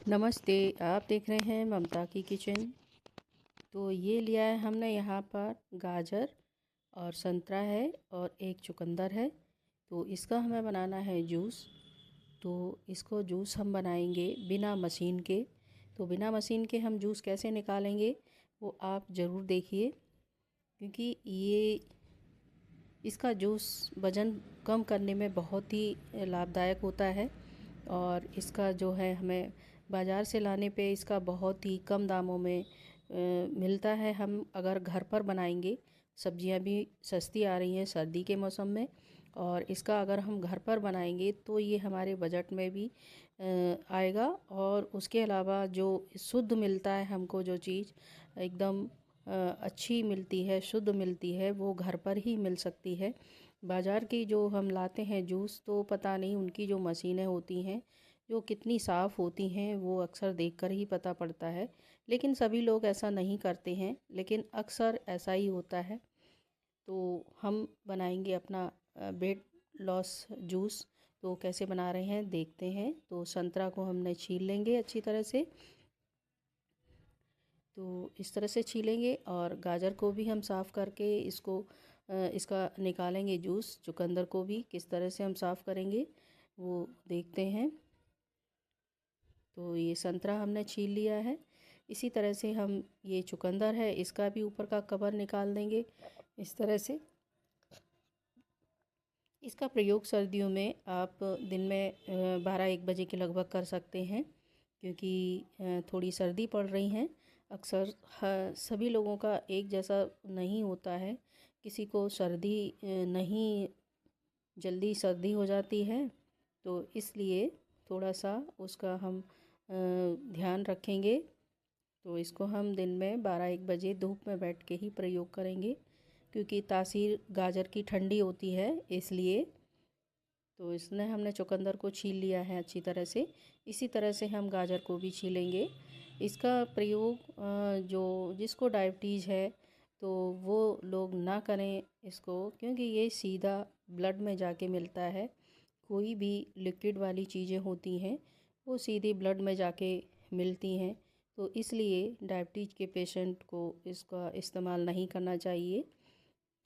नमस्ते। आप देख रहे हैं ममता की किचन। तो ये लिया है हमने यहाँ पर गाजर और संतरा है और एक चुकंदर है। तो इसका हमें बनाना है जूस। तो इसको जूस हम बनाएंगे बिना मशीन के। तो बिना मशीन के हम जूस कैसे निकालेंगे वो आप ज़रूर देखिए, क्योंकि ये इसका जूस वज़न कम करने में बहुत ही लाभदायक होता है। और इसका जो है हमें बाज़ार से लाने पे इसका बहुत ही कम दामों में मिलता है। हम अगर घर पर बनाएंगे, सब्जियां भी सस्ती आ रही हैं सर्दी के मौसम में, और इसका अगर हम घर पर बनाएंगे तो ये हमारे बजट में भी आएगा। और उसके अलावा जो शुद्ध मिलता है हमको, जो चीज़ एकदम अच्छी मिलती है, शुद्ध मिलती है, वो घर पर ही मिल सकती है। बाज़ार की जो हम लाते हैं जूस, तो पता नहीं उनकी जो मशीनें होती हैं जो कितनी साफ़ होती हैं, वो अक्सर देखकर ही पता पड़ता है। लेकिन सभी लोग ऐसा नहीं करते हैं, लेकिन अक्सर ऐसा ही होता है। तो हम बनाएंगे अपना वेट लॉस जूस। तो कैसे बना रहे हैं देखते हैं। तो संतरा को हमने छील लेंगे अच्छी तरह से। तो इस तरह से छीलेंगे, और गाजर को भी हम साफ़ करके इसका निकालेंगे जूस। चुकंदर को भी किस तरह से हम साफ़ करेंगे वो देखते हैं। तो ये संतरा हमने छील लिया है। इसी तरह से हम ये चुकंदर है, इसका भी ऊपर का कवर निकाल देंगे इस तरह से। इसका प्रयोग सर्दियों में आप दिन में 12-1 बजे के लगभग कर सकते हैं, क्योंकि थोड़ी सर्दी पड़ रही हैं। अक्सर सभी लोगों का एक जैसा नहीं होता है। किसी को सर्दी नहीं, जल्दी सर्दी हो जाती है, तो इसलिए थोड़ा सा उसका हम ध्यान रखेंगे। तो इसको हम दिन में 12-1 बजे धूप में बैठ के ही प्रयोग करेंगे, क्योंकि तासीर गाजर की ठंडी होती है इसलिए। तो इसने हमने चुकंदर को छील लिया है अच्छी तरह से। इसी तरह से हम गाजर को भी छीलेंगे। इसका प्रयोग जो जिसको डायबिटीज़ है तो वो लोग ना करें इसको, क्योंकि ये सीधा ब्लड में जाके मिलता है। कोई भी लिक्विड वाली चीज़ें होती हैं वो सीधी ब्लड में जाके मिलती हैं। तो इसलिए डायबिटीज़ के पेशेंट को इसका इस्तेमाल नहीं करना चाहिए।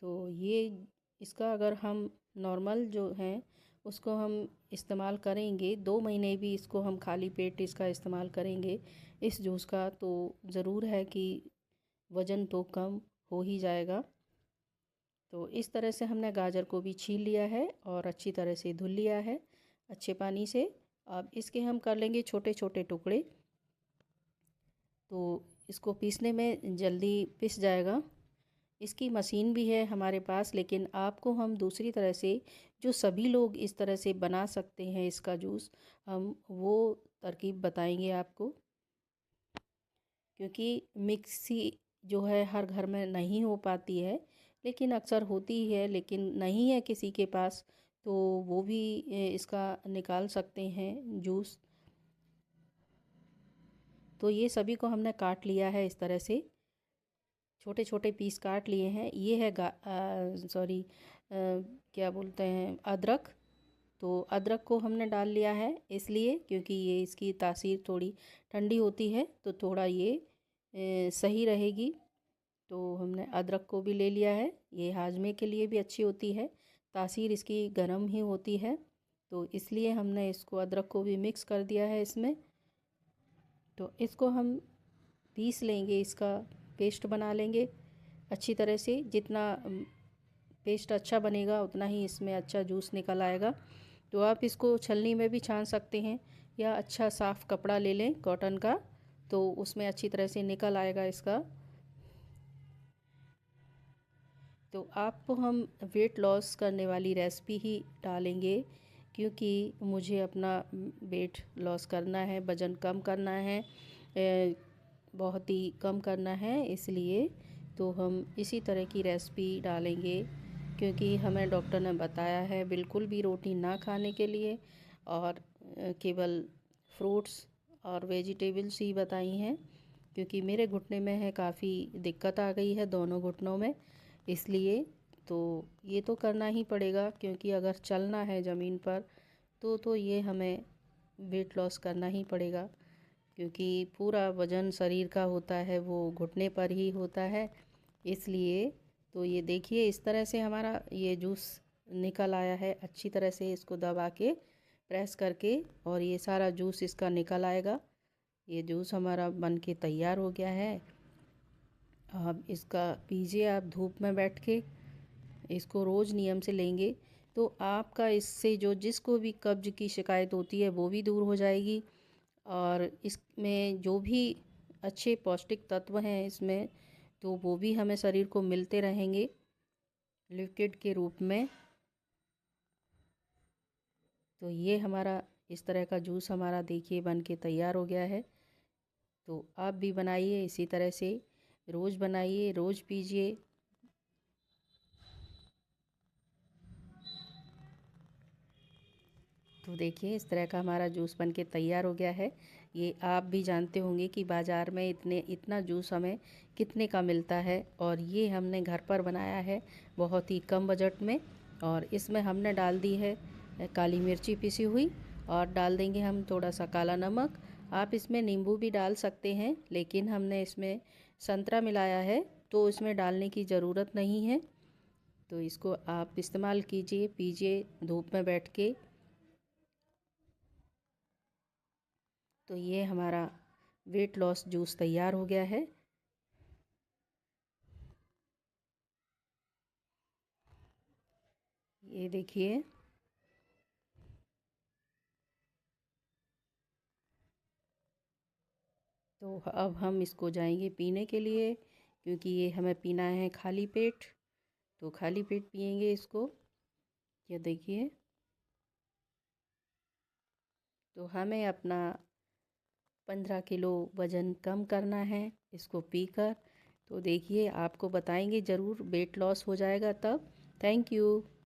तो ये इसका अगर हम नॉर्मल जो हैं उसको हम इस्तेमाल करेंगे, 2 महीने भी इसको हम खाली पेट इसका इस्तेमाल करेंगे इस जूस का, तो ज़रूर है कि वज़न तो कम हो ही जाएगा। तो इस तरह से हमने गाजर को भी छील लिया है और अच्छी तरह से धुल लिया है अच्छे पानी से। अब इसके हम कर लेंगे छोटे छोटे टुकड़े, तो इसको पीसने में जल्दी पिस जाएगा। इसकी मशीन भी है हमारे पास, लेकिन आपको हम दूसरी तरह से, जो सभी लोग इस तरह से बना सकते हैं इसका जूस, हम वो तरकीब बताएंगे आपको। क्योंकि मिक्सी जो है हर घर में नहीं हो पाती है, लेकिन अक्सर होती ही है। लेकिन नहीं है किसी के पास तो वो भी इसका निकाल सकते हैं जूस। तो ये सभी को हमने काट लिया है इस तरह से, छोटे छोटे पीस काट लिए हैं। ये है सॉरी, क्या बोलते हैं, अदरक। तो अदरक को हमने डाल लिया है इसलिए क्योंकि ये इसकी तासीर थोड़ी ठंडी होती है, तो थोड़ा ये सही रहेगी। तो हमने अदरक को भी ले लिया है। ये हाजमे के लिए भी अच्छी होती है, तासीर इसकी गर्म ही होती है, तो इसलिए हमने इसको अदरक को भी मिक्स कर दिया है इसमें। तो इसको हम पीस लेंगे, इसका पेस्ट बना लेंगे अच्छी तरह से। जितना पेस्ट अच्छा बनेगा उतना ही इसमें अच्छा जूस निकल आएगा। तो आप इसको छलनी में भी छान सकते हैं, या अच्छा साफ़ कपड़ा ले लें कॉटन का, तो उसमें अच्छी तरह से निकल आएगा इसका। तो आपको हम वेट लॉस करने वाली रेसिपी ही डालेंगे, क्योंकि मुझे अपना वेट लॉस करना है, वज़न कम करना है, बहुत ही कम करना है, इसलिए तो हम इसी तरह की रेसिपी डालेंगे। क्योंकि हमें डॉक्टर ने बताया है बिल्कुल भी रोटी ना खाने के लिए, और केवल फ्रूट्स और वेजिटेबल्स ही बताई हैं। क्योंकि मेरे घुटने में है काफ़ी दिक्कत आ गई है दोनों घुटनों में, इसलिए तो ये तो करना ही पड़ेगा। क्योंकि अगर चलना है ज़मीन पर तो ये हमें वेट लॉस करना ही पड़ेगा। क्योंकि पूरा वज़न शरीर का होता है वो घुटने पर ही होता है, इसलिए। तो ये देखिए इस तरह से हमारा ये जूस निकल आया है। अच्छी तरह से इसको दबा के प्रेस करके और ये सारा जूस इसका निकल आएगा। ये जूस हमारा बन के तैयार हो गया है। अब इसका पीजिए आप धूप में बैठ के। इसको रोज़ नियम से लेंगे तो आपका इससे जो जिसको भी कब्ज की शिकायत होती है वो भी दूर हो जाएगी। और इसमें जो भी अच्छे पौष्टिक तत्व हैं इसमें, तो वो भी हमें शरीर को मिलते रहेंगे लिक्विड के रूप में। तो ये हमारा इस तरह का जूस हमारा देखिए बन के तैयार हो गया है। तो आप भी बनाइए इसी तरह से, रोज़ बनाइए, रोज़ पीजिए। तो देखिए इस तरह का हमारा जूस बन के तैयार हो गया है। ये आप भी जानते होंगे कि बाज़ार में इतना जूस हमें कितने का मिलता है, और ये हमने घर पर बनाया है बहुत ही कम बजट में। और इसमें हमने डाल दी है काली मिर्ची पिसी हुई, और डाल देंगे हम थोड़ा सा काला नमक। आप इसमें नींबू भी डाल सकते हैं, लेकिन हमने इसमें संतरा मिलाया है तो इसमें डालने की ज़रूरत नहीं है। तो इसको आप इस्तेमाल कीजिए, पीजिए धूप में बैठ के। तो ये हमारा वेट लॉस जूस तैयार हो गया है। ये देखिए। तो अब हम इसको जाएंगे पीने के लिए, क्योंकि ये हमें पीना है खाली पेट। तो खाली पेट पियेंगे इसको। ये देखिए। तो हमें अपना 15 किलो वज़न कम करना है इसको पीकर। तो देखिए आपको बताएंगे ज़रूर, वेट लॉस हो जाएगा तब। Thank you.